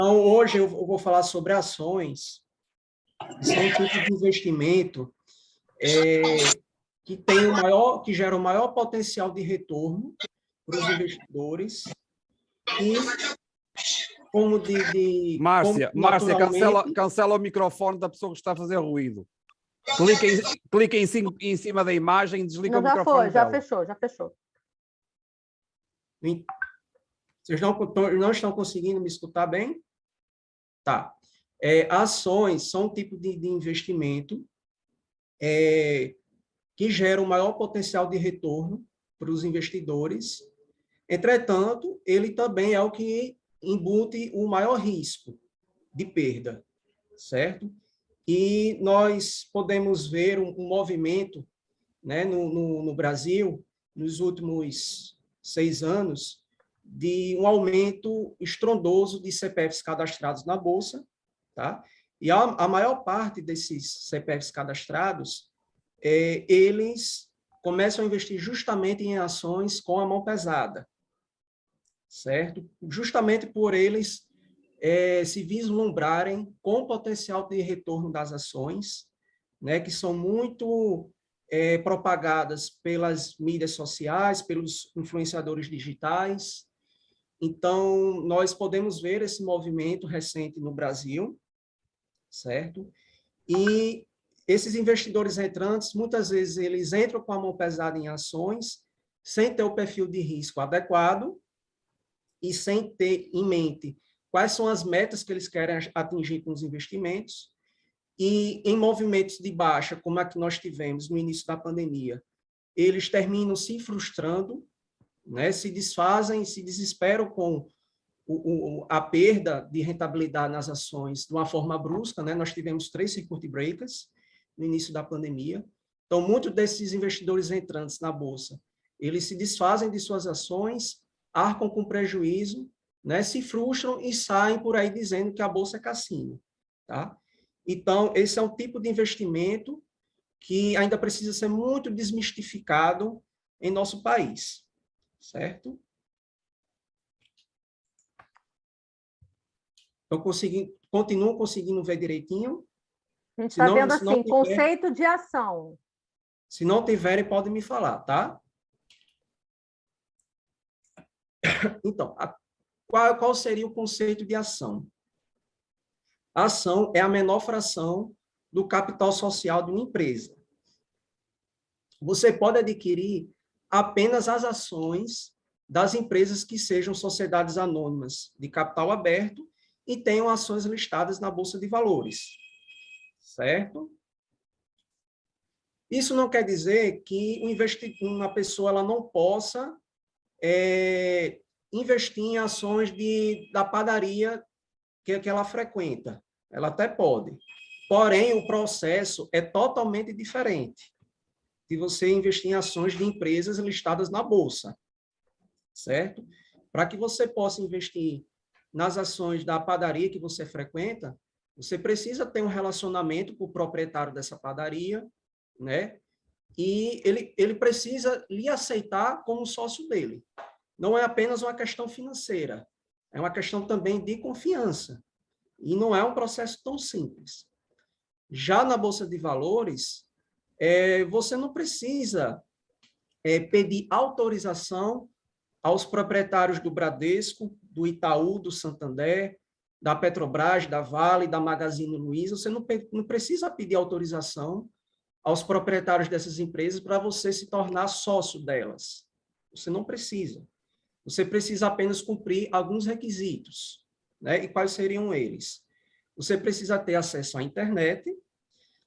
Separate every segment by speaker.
Speaker 1: Então, hoje eu vou falar sobre ações, que são um tipo de investimento que tem que gera o maior potencial de retorno para os investidores e como
Speaker 2: Márcia,
Speaker 1: naturalmente...
Speaker 2: cancela o microfone da pessoa que está a fazer ruído. Clica em cima da imagem e desliga o microfone dela.
Speaker 3: Já fechou.
Speaker 1: Vocês não estão conseguindo me escutar bem? Tá. Ações são um tipo de investimento que gera o maior potencial de retorno para os investidores. Entretanto, ele também é o que embute o maior risco de perda, certo? E nós podemos ver um movimento, né, no Brasil, nos últimos 6 anos, de um aumento estrondoso de CPFs cadastrados na Bolsa, tá? E a maior parte desses CPFs cadastrados, eles começam a investir justamente em ações com a mão pesada, certo? Justamente por eles se vislumbrarem com o potencial de retorno das ações, né, que são muito propagadas pelas mídias sociais, pelos influenciadores digitais. Então, nós podemos ver esse movimento recente no Brasil, certo? E esses investidores entrantes, muitas vezes, eles entram com a mão pesada em ações, sem ter o perfil de risco adequado e sem ter em mente quais são as metas que eles querem atingir com os investimentos. E em movimentos de baixa, como a que nós tivemos no início da pandemia, eles terminam se frustrando, né, se desfazem, se desesperam com a perda de rentabilidade nas ações de uma forma brusca, né? Nós tivemos 3 circuit breakers no início da pandemia. Então, muitos desses investidores entrantes na Bolsa, eles se desfazem de suas ações, arcam com prejuízo, né? Se frustram e saem por aí dizendo que a Bolsa é cassino, tá? Então, esse é um tipo de investimento que ainda precisa ser muito desmistificado em nosso país, certo? Então, continuam conseguindo ver direitinho?
Speaker 3: A gente está vendo assim, conceito de ação.
Speaker 1: Se não tiverem, podem me falar, tá? Então, qual seria o conceito de ação? A ação é a menor fração do capital social de uma empresa. Você pode adquirir apenas as ações das empresas que sejam sociedades anônimas de capital aberto e tenham ações listadas na Bolsa de Valores, certo? Isso não quer dizer que uma pessoa ela não possa investir em ações da padaria que ela frequenta. Ela até pode. Porém, o processo é totalmente diferente de você investir em ações de empresas listadas na Bolsa, certo? Para que você possa investir nas ações da padaria que você frequenta, você precisa ter um relacionamento com o proprietário dessa padaria, né? E ele precisa lhe aceitar como sócio dele. Não é apenas uma questão financeira, é uma questão também de confiança. E não é um processo tão simples. Já na Bolsa de Valores, você não precisa pedir autorização aos proprietários do Bradesco, do Itaú, do Santander, da Petrobras, da Vale, da Magazine Luiza. Você não precisa pedir autorização aos proprietários dessas empresas para você se tornar sócio delas. Você não precisa. Você precisa apenas cumprir alguns requisitos, né? E quais seriam eles? Você precisa ter acesso à internet,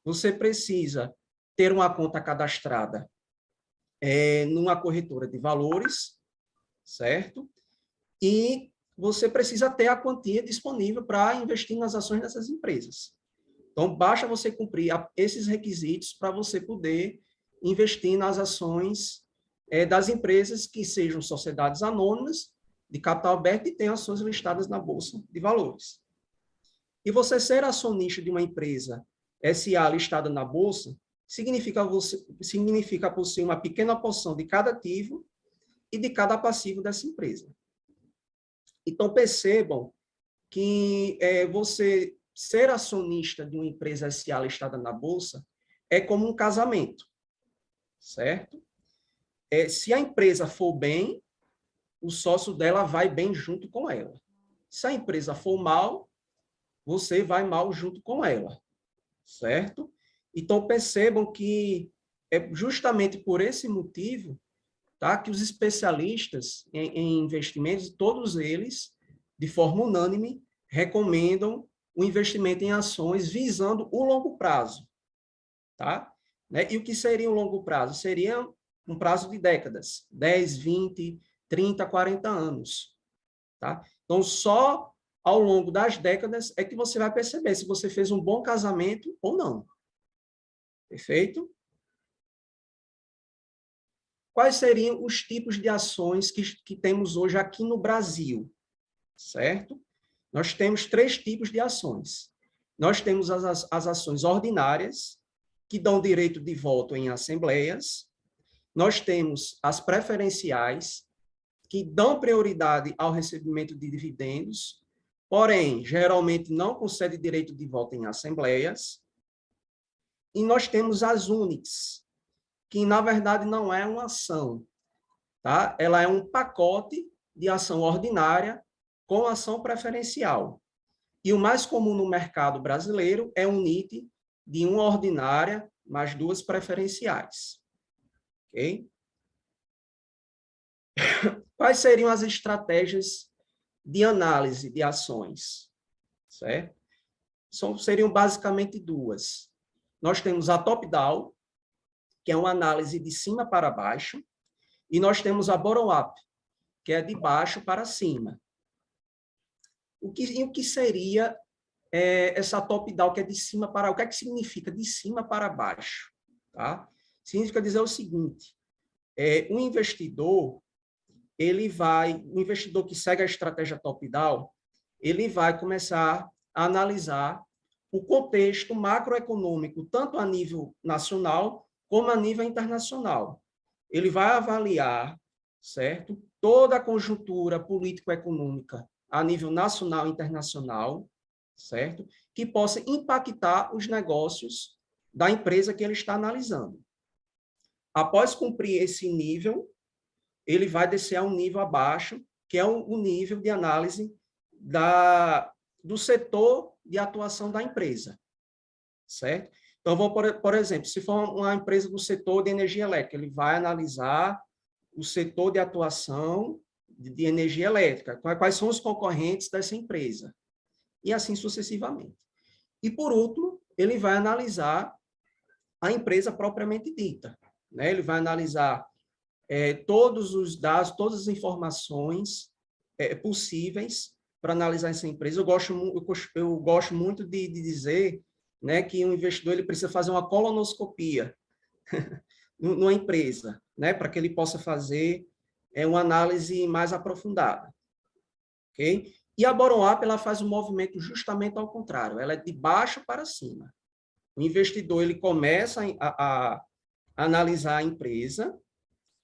Speaker 1: você precisa ter uma conta cadastrada numa corretora de valores, certo? E você precisa ter a quantia disponível para investir nas ações dessas empresas. Então, basta você cumprir esses requisitos para você poder investir nas ações das empresas que sejam sociedades anônimas, de capital aberto e tenham ações listadas na Bolsa de Valores. E você ser acionista de uma empresa SA listada na Bolsa significa possuir uma pequena porção de cada ativo e de cada passivo dessa empresa. Então, percebam que você ser acionista de uma empresa SA listada na Bolsa é como um casamento, certo? Se a empresa for bem, o sócio dela vai bem junto com ela. Se a empresa for mal, você vai mal junto com ela, certo? Então, percebam que é justamente por esse motivo, tá, que os especialistas em investimentos, todos eles, de forma unânime, recomendam o investimento em ações visando o longo prazo, tá? Né? E o que seria o longo prazo? Seria um prazo de décadas, 10, 20, 30, 40 anos, tá? Então, só ao longo das décadas é que você vai perceber se você fez um bom casamento ou não. Perfeito? Quais seriam os tipos de ações que temos hoje aqui no Brasil? Certo? Nós temos 3 tipos de ações. Nós temos as ações ordinárias, que dão direito de voto em assembleias. Nós temos as preferenciais, que dão prioridade ao recebimento de dividendos, porém, geralmente não concede direito de voto em assembleias. E nós temos as únicas, que na verdade não é uma ação, tá? Ela é um pacote de ação ordinária com ação preferencial. E o mais comum no mercado brasileiro é um NIT de uma ordinária mais 2 preferenciais. Ok? Quais seriam as estratégias de análise de ações? Certo? Seriam basicamente 2. Nós temos a top-down, que é uma análise de cima para baixo, e nós temos a bottom-up, que é de baixo para cima. O que seria essa top-down, que é de cima para... O que é que significa de cima para baixo? Tá? Significa dizer o seguinte, o investidor que segue a estratégia top-down, ele vai começar a analisar o contexto macroeconômico, tanto a nível nacional como a nível internacional. Ele vai avaliar, certo, toda a conjuntura político-econômica a nível nacional e internacional, certo, que possa impactar os negócios da empresa que ele está analisando. Após cumprir esse nível, ele vai descer a um nível abaixo, que é o nível de análise do setor de atuação da empresa, certo? Então, por exemplo, se for uma empresa do setor de energia elétrica, ele vai analisar o setor de atuação de energia elétrica, quais são os concorrentes dessa empresa, e assim sucessivamente. E, por último, ele vai analisar a empresa propriamente dita, né? Ele vai analisar todos os dados, todas as informações possíveis para analisar essa empresa. Eu gosto muito de dizer, né, que um investidor ele precisa fazer uma colonoscopia numa empresa, né, para que ele possa fazer uma análise mais aprofundada. Okay? E a bottom-up ela faz um movimento justamente ao contrário, ela é de baixo para cima. O investidor ele começa a analisar a empresa,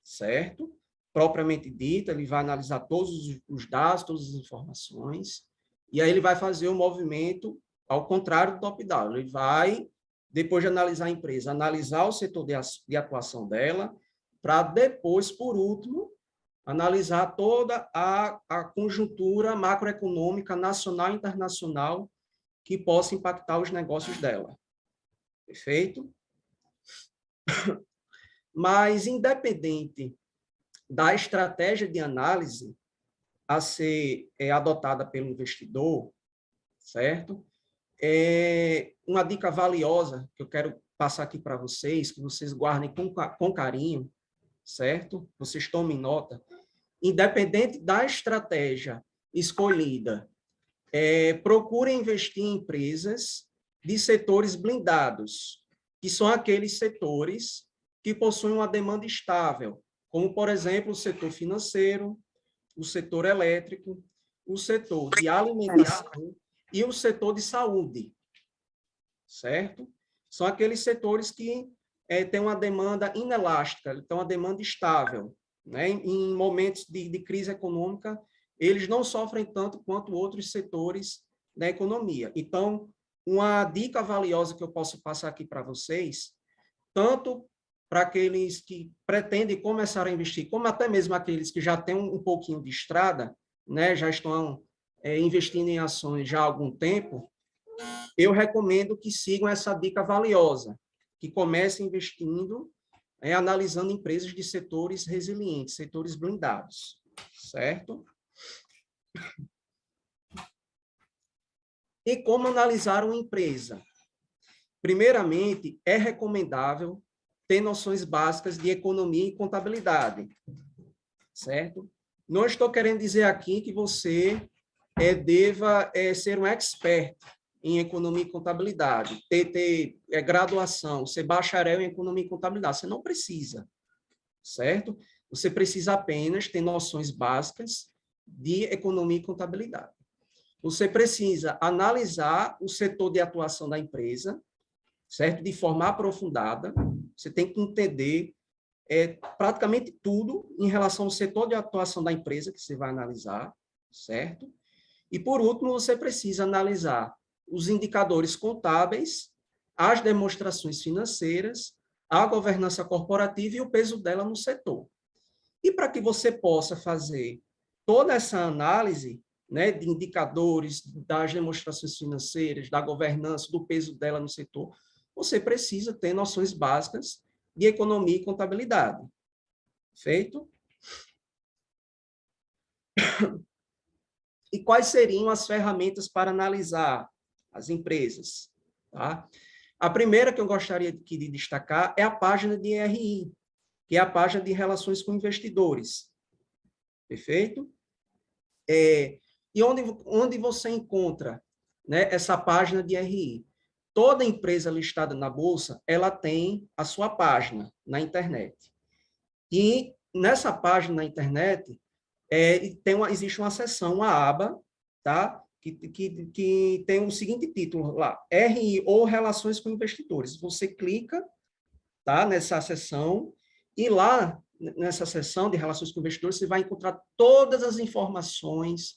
Speaker 1: certo? Propriamente dita, ele vai analisar todos os dados, todas as informações, e aí ele vai fazer o movimento ao contrário do top-down. Ele vai, depois de analisar a empresa, analisar o setor de atuação dela, para depois, por último, analisar toda a conjuntura macroeconômica nacional e internacional que possa impactar os negócios dela. Perfeito? Mas, independente da estratégia de análise a ser adotada pelo investidor, certo? Uma dica valiosa que eu quero passar aqui para vocês, que vocês guardem com carinho, certo? Vocês tomem nota. Independente da estratégia escolhida, procurem investir em empresas de setores blindados, que são aqueles setores que possuem uma demanda estável, como, por exemplo, o setor financeiro, o setor elétrico, o setor de alimentação e o setor de saúde, certo? São aqueles setores que têm uma demanda inelástica, têm uma demanda estável, né? Em momentos de crise econômica, eles não sofrem tanto quanto outros setores da economia. Então, uma dica valiosa que eu posso passar aqui para vocês, tanto para aqueles que pretendem começar a investir, como até mesmo aqueles que já têm um pouquinho de estrada, né, já estão investindo em ações já há algum tempo, eu recomendo que sigam essa dica valiosa, que comecem investindo, analisando empresas de setores resilientes, setores blindados, certo? E como analisar uma empresa? Primeiramente, é recomendável ter noções básicas de economia e contabilidade, certo? Não estou querendo dizer aqui que você deva ser um expert em economia e contabilidade, ter graduação, ser bacharel em economia e contabilidade. Você não precisa, certo? Você precisa apenas ter noções básicas de economia e contabilidade. Você precisa analisar o setor de atuação da empresa, certo? De forma aprofundada. Você tem que entender praticamente tudo em relação ao setor de atuação da empresa que você vai analisar, certo? E, por último, você precisa analisar os indicadores contábeis, as demonstrações financeiras, a governança corporativa e o peso dela no setor. E para que você possa fazer toda essa análise, né, de indicadores, das demonstrações financeiras, da governança, do peso dela no setor, você precisa ter noções básicas de economia e contabilidade. Feito? E quais seriam as ferramentas para analisar as empresas? Tá? A primeira que eu gostaria de destacar é a página de RI, que é a página de relações com investidores. Perfeito? E onde você encontra, né, essa página de RI? Toda empresa listada na Bolsa, ela tem a sua página na internet. E nessa página na internet, existe uma seção, uma aba, tá? que tem o seguinte título lá, RI ou Relações com Investidores. Você clica, tá, nessa seção, e lá, nessa seção de Relações com Investidores, você vai encontrar todas as informações,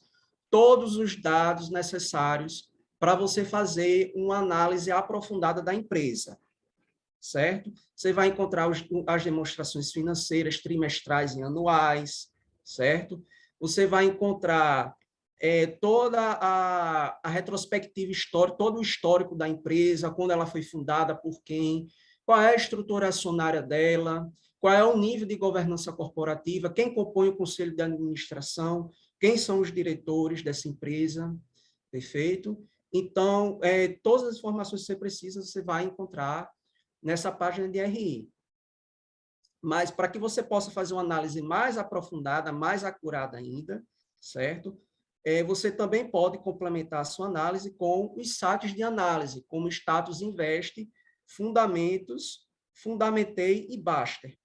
Speaker 1: todos os dados necessários para você fazer uma análise aprofundada da empresa, certo? Você vai encontrar as demonstrações financeiras trimestrais e anuais, certo? Você vai encontrar toda a retrospectiva histórica, todo o histórico da empresa, quando ela foi fundada, por quem, qual é a estrutura acionária dela, qual é o nível de governança corporativa, quem compõe o conselho de administração, quem são os diretores dessa empresa, perfeito? Então, todas as informações que você precisa, você vai encontrar nessa página de RI. Mas, para que você possa fazer uma análise mais aprofundada, mais acurada ainda, certo? Você também pode complementar a sua análise com os sites de análise, como Status Invest, Fundamentos, Fundamentei e Baster.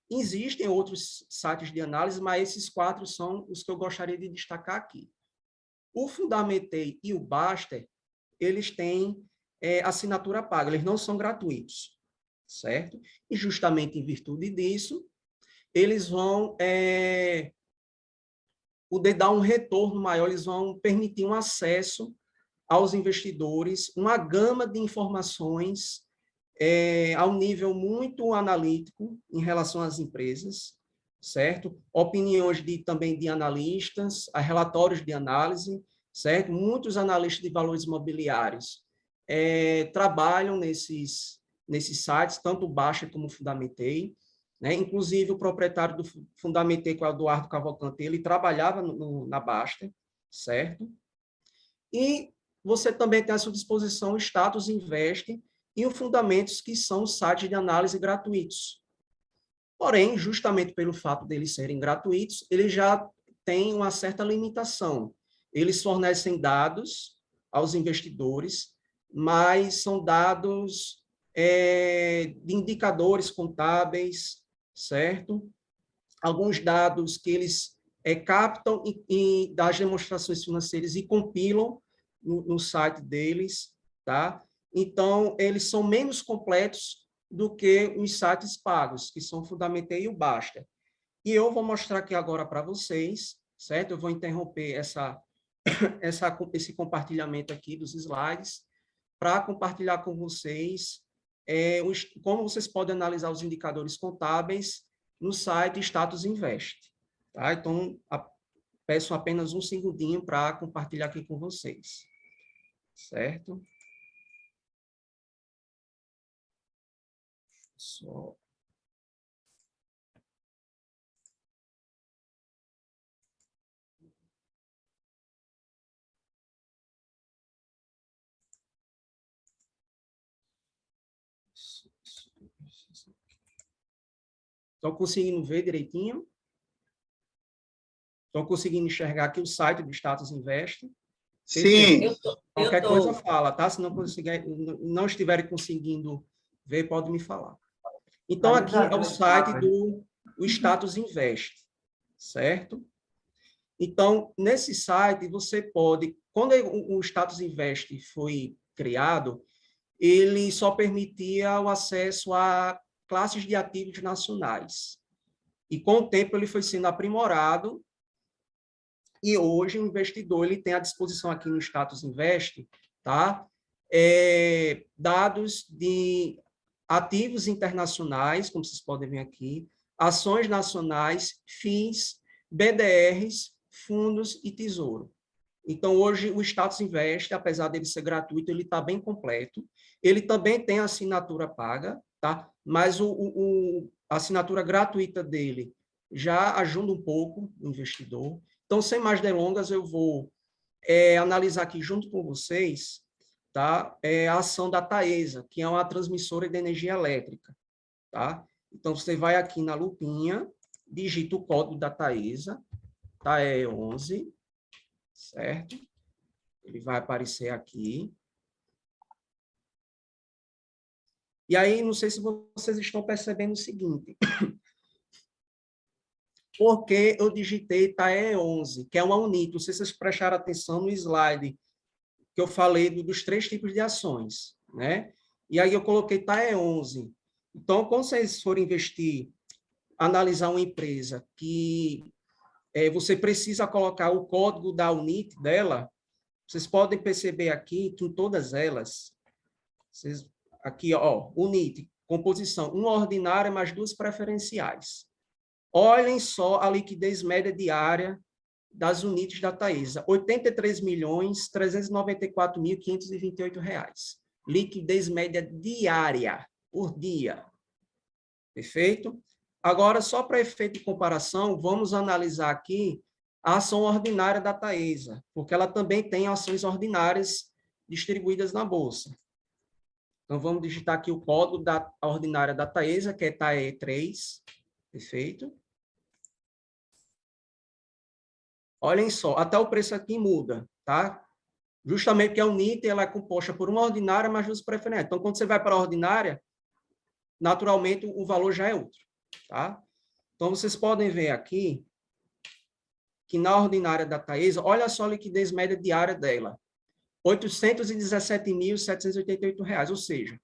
Speaker 1: Existem outros sites de análise, mas esses 4 são os que eu gostaria de destacar aqui. O Fundamentei e o Baster, eles têm assinatura paga, eles não são gratuitos, certo? E justamente em virtude disso, eles vão poder dar um retorno maior, eles vão permitir um acesso aos investidores, uma gama de informações a um nível muito analítico em relação às empresas, certo? Opiniões também de analistas, relatórios de análise, certo? Muitos analistas de valores imobiliários trabalham nesses sites, tanto o Baixa como o Fundamentei, né? Inclusive, o proprietário do Fundamentei, que é o Eduardo Cavalcante, ele trabalhava na Basta, certo? E você também tem à sua disposição o Status Invest e o Fundamentos, que são sites de análise gratuitos. Porém, justamente pelo fato deles serem gratuitos, eles já têm uma certa limitação. Eles fornecem dados aos investidores, mas são dados de indicadores contábeis, certo? Alguns dados que eles captam das demonstrações financeiras e compilam no site deles, tá? Então, eles são menos completos do que os sites pagos, que são o Fundamentei e o Basta. E eu vou mostrar aqui agora para vocês certo? Eu vou interromper esse compartilhamento aqui dos slides para compartilhar com vocês como vocês podem analisar os indicadores contábeis no site Status Invest. Tá? Então, peço apenas um segundinho para compartilhar aqui com vocês. Certo? Só... Estão conseguindo ver direitinho? Estão conseguindo enxergar aqui o site do Status Invest?
Speaker 4: Sim.
Speaker 1: Qualquer coisa fala, tá? Se não estiverem conseguindo ver, pode me falar. Então, aqui é o site do Status Invest, certo? Então, nesse site, você pode... Quando o Status Invest foi criado, ele só permitia o acesso a classes de ativos nacionais. E, com o tempo, ele foi sendo aprimorado. E hoje o investidor ele tem à disposição aqui no Status Invest, tá? Dados de ativos internacionais, como vocês podem ver aqui, ações nacionais, FIIs, BDRs, fundos e tesouro. Então, hoje, o Status Invest, apesar dele ser gratuito, ele está bem completo. Ele também tem assinatura paga, tá? Mas a assinatura gratuita dele já ajuda um pouco o investidor. Então, sem mais delongas, eu vou analisar aqui junto com vocês, tá? A ação da Taesa, que é uma transmissora de energia elétrica. Tá? Então, você vai aqui na lupinha, digita o código da Taesa, TAE11, certo? Ele vai aparecer aqui. E aí, não sei se vocês estão percebendo o seguinte... Porque eu digitei TAE11, que é uma UNIT. Não sei se vocês prestaram atenção no slide que eu falei dos 3 tipos de ações, né? E aí eu coloquei TAE11. Então, quando vocês forem investir, analisar uma empresa que você precisa colocar o código da UNIT dela, vocês podem perceber aqui que em todas elas, aqui, ó, UNIT, composição, uma ordinária mais 2 preferenciais. Olhem só a liquidez média diária das unidades da Taesa, R$ 83.394.528. Liquidez média diária, por dia. Perfeito? Agora, só para efeito de comparação, vamos analisar aqui a ação ordinária da Taesa, porque ela também tem ações ordinárias distribuídas na Bolsa. Então, vamos digitar aqui o código da ordinária da Taesa, que é TAE3. Perfeito? Olhem só, até o preço aqui muda, tá? Justamente porque a UNIT ela é composta por uma ordinária mais 2 preferenciais. Então, quando você vai para a ordinária, naturalmente o valor já é outro, tá? Então, vocês podem ver aqui que na ordinária da Taesa, olha só a liquidez média diária dela, R$ 817.788, ou seja,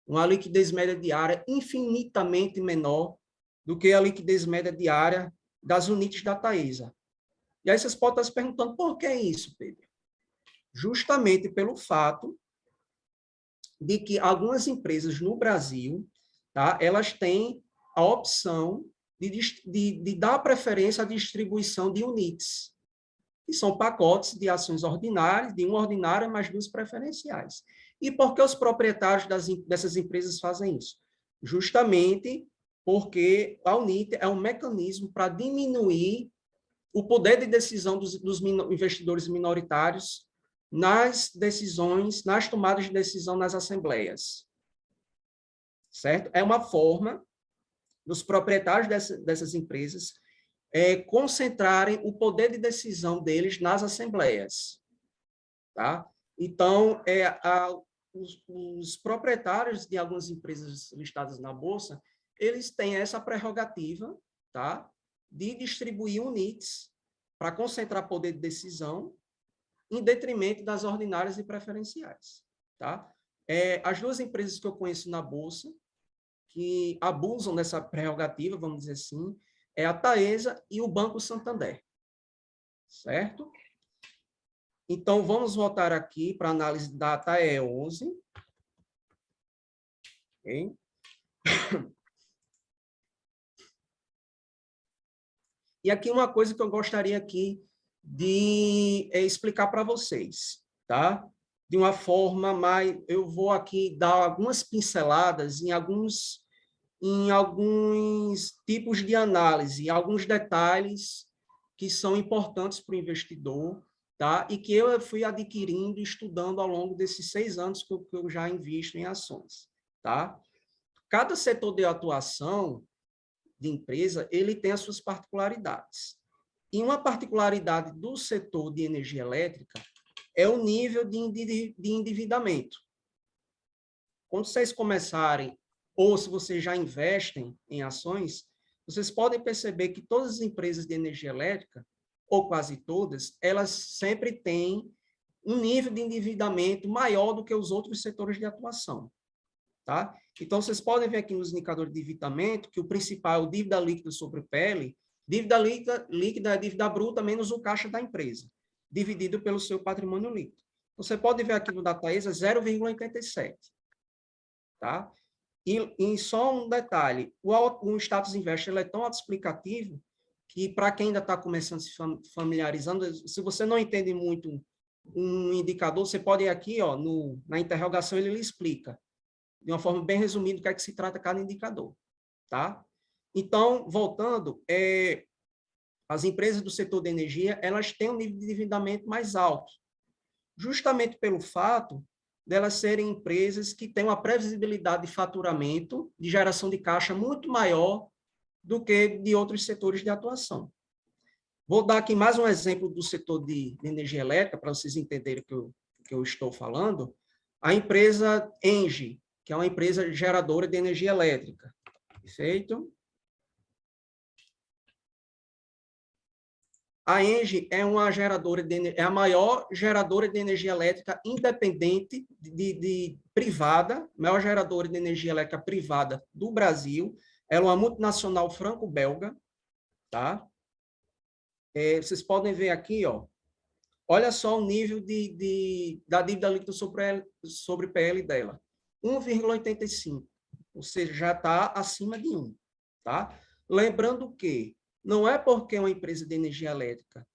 Speaker 1: uma liquidez média diária infinitamente menor do que a liquidez média diária das unidades da Taesa. E aí vocês podem estar se perguntando, por que isso, Pedro? Justamente pelo fato de que algumas empresas no Brasil, tá, elas têm a opção de dar preferência à distribuição de units, que são pacotes de ações ordinárias, de uma ordinária mais 2 preferenciais. E por que os proprietários dessas empresas fazem isso? Justamente porque a UNIT é um mecanismo para diminuir o poder de decisão dos investidores minoritários nas decisões, nas tomadas de decisão nas assembleias. Certo? É uma forma dos proprietários dessas empresas concentrarem o poder de decisão deles nas assembleias. Tá? Então, os proprietários de algumas empresas listadas na Bolsa, eles têm essa prerrogativa, tá? De distribuir units para concentrar poder de decisão em detrimento das ordinárias e preferenciais. Tá? As 2 empresas que eu conheço na Bolsa que abusam dessa prerrogativa, vamos dizer assim, é a Taesa e o Banco Santander. certo? Então, vamos voltar aqui para a análise da TAE 11. Okay? E aqui uma coisa que eu gostaria aqui de explicar para vocês, tá? De uma forma mais... Eu vou aqui dar algumas pinceladas em alguns tipos de análise, alguns detalhes que são importantes para o investidor, tá? E que eu fui adquirindo e estudando ao longo desses 6 anos que eu já invisto em ações, tá? Cada setor de atuação de empresa, ele tem as suas particularidades. E uma particularidade do setor de energia elétrica é o nível de endividamento. Quando vocês começarem, ou se vocês já investem em ações, vocês podem perceber que todas as empresas de energia elétrica, ou quase todas, elas sempre têm um nível de endividamento maior do que os outros setores de atuação. Tá? Então, vocês podem ver aqui nos indicadores de endividamento que o principal é o dívida líquida sobre o PL. Dívida líquida é a dívida bruta menos o caixa da empresa, dividido pelo seu patrimônio líquido. Você pode ver aqui no DataEsa 0,87. Tá? E só um detalhe, o Status Invest ele é tão autoexplicativo que, para quem ainda está começando a se familiarizando, se você não entende muito um indicador, você pode ir aqui, ó, na interrogação, ele lhe explica de uma forma bem resumida do que é que se trata cada indicador, tá? Então, voltando, as empresas do setor de energia, elas têm um nível de endividamento mais alto, justamente pelo fato delas serem empresas que têm uma previsibilidade de faturamento, de geração de caixa muito maior do que de outros setores de atuação. Vou dar aqui mais um exemplo do setor de energia elétrica, para vocês entenderem o que eu estou falando. A empresa ENGIE, que é uma empresa geradora de energia elétrica. Perfeito? A ENGIE é uma geradora é a maior geradora de energia elétrica independente privada, maior geradora de energia elétrica privada do Brasil. Ela é uma multinacional franco-belga, tá? Vocês podem ver aqui, ó. Olha só o nível da dívida líquida sobre PL dela. 1,85, ou seja, já está acima de 1. Tá? Lembrando que não é porque uma empresa de energia elétrica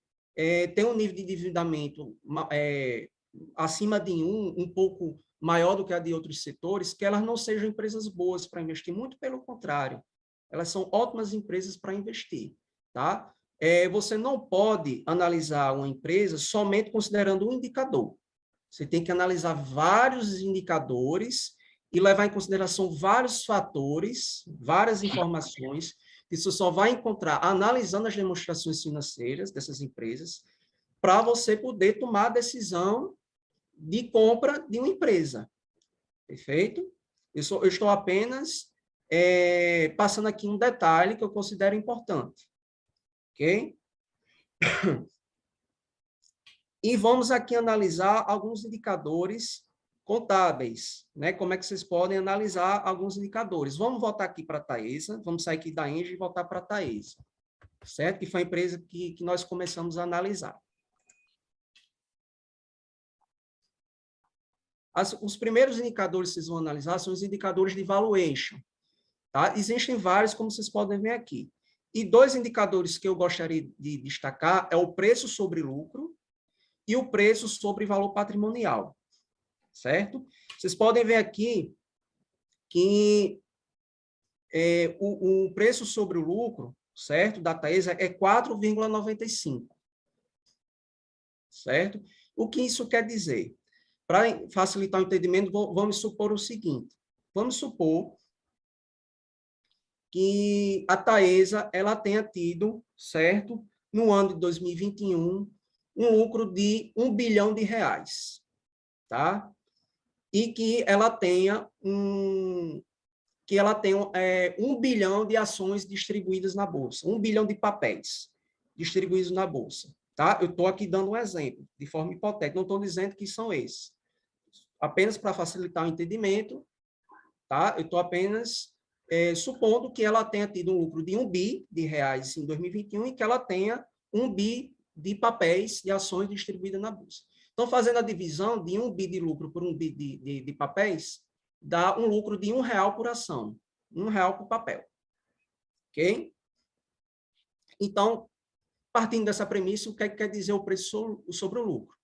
Speaker 1: tem um nível de endividamento acima de 1, um pouco maior do que a de outros setores, que elas não sejam empresas boas para investir, muito pelo contrário. Elas são ótimas empresas para investir. Tá? Você não pode analisar uma empresa somente considerando um indicador. Você tem que analisar vários indicadores e levar em consideração vários fatores, várias informações, que você só vai encontrar analisando as demonstrações financeiras dessas empresas, para você poder tomar a decisão de compra de uma empresa. Perfeito? Eu estou apenas passando aqui um detalhe que eu considero importante. Ok? E vamos aqui analisar alguns indicadores contábeis, né? Como é que vocês podem analisar alguns indicadores? Vamos voltar aqui para a Taesa, vamos sair aqui da ENGIE e voltar para a Taesa, certo? Que foi a empresa que nós começamos a analisar. Os primeiros indicadores que vocês vão analisar são os indicadores de valuation, tá? Existem vários, como vocês podem ver aqui. E 2 indicadores que eu gostaria de destacar é o preço sobre lucro e o preço sobre valor patrimonial. Certo? Vocês podem ver aqui que o preço sobre o lucro, certo, da Taesa é 4,95. Certo? O que isso quer dizer? Para facilitar o entendimento, vamos supor o seguinte. Vamos supor que a Taesa ela tenha tido, certo, no ano de 2021, um lucro de R$1 bilhão, tá? E que ela tenha 1 bilhão de ações distribuídas na Bolsa, 1 bilhão de papéis distribuídos na Bolsa. Tá? Eu estou aqui dando um exemplo, de forma hipotética, não estou dizendo que são esses. Apenas para facilitar o entendimento, tá? Eu estou apenas supondo que ela tenha tido um lucro de R$1 bi em 2021 e que ela tenha R$1 bi de papéis e ações distribuídas na bolsa. Então, fazendo a divisão de 1 bi de lucro por 1 bi de papéis, dá um lucro de R$1 por ação, R$1 por papel. Ok? Então, partindo dessa premissa, o que é que quer dizer o preço sobre o lucro?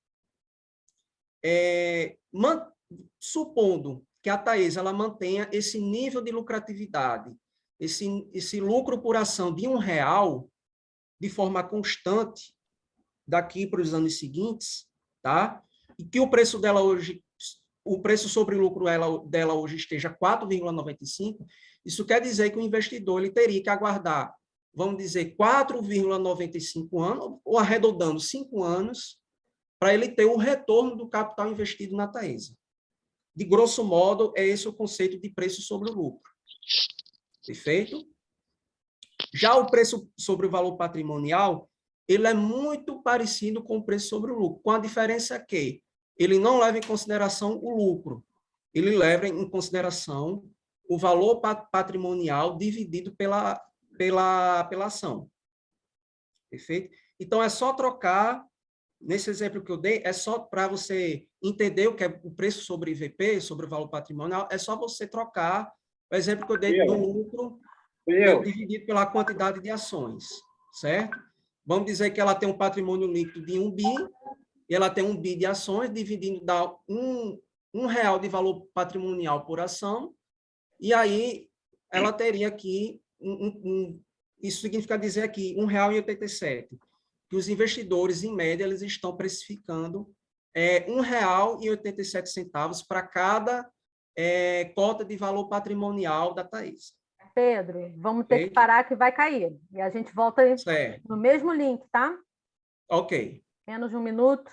Speaker 1: Supondo que a Taesa ela mantenha esse nível de lucratividade, esse lucro por ação de R$1 de forma constante daqui para os anos seguintes, tá? E que o preço dela hoje, o preço sobre o lucro dela hoje esteja 4,95, isso quer dizer que o investidor ele teria que aguardar, vamos dizer, 4,95 anos, ou arredondando 5 anos, para ele ter o retorno do capital investido na Taesa. De grosso modo, é esse o conceito de preço sobre o lucro. Perfeito? Já o preço sobre o valor patrimonial, ele é muito parecido com o preço sobre o lucro, com a diferença que ele não leva em consideração o lucro, ele leva em consideração o valor patrimonial dividido pela ação. Perfeito? Então, é só trocar, nesse exemplo que eu dei, é só para você entender o que é o preço sobre IVP, sobre o valor patrimonial, é só você trocar o exemplo que eu dei do lucro dividido pela quantidade de ações, certo? Vamos dizer que ela tem um patrimônio líquido de 1 bi, e ela tem 1 bi de ações, dividindo, dá R$1 de valor patrimonial por ação, e aí ela teria aqui, isso significa dizer aqui, R$1,87, que os investidores, em média, eles estão precificando R$1,87 para cada cota de valor patrimonial da Taesa.
Speaker 3: Pedro, vamos ter que parar que vai cair. E a gente volta no mesmo link, tá?
Speaker 1: Ok.
Speaker 3: Menos de 1 minuto.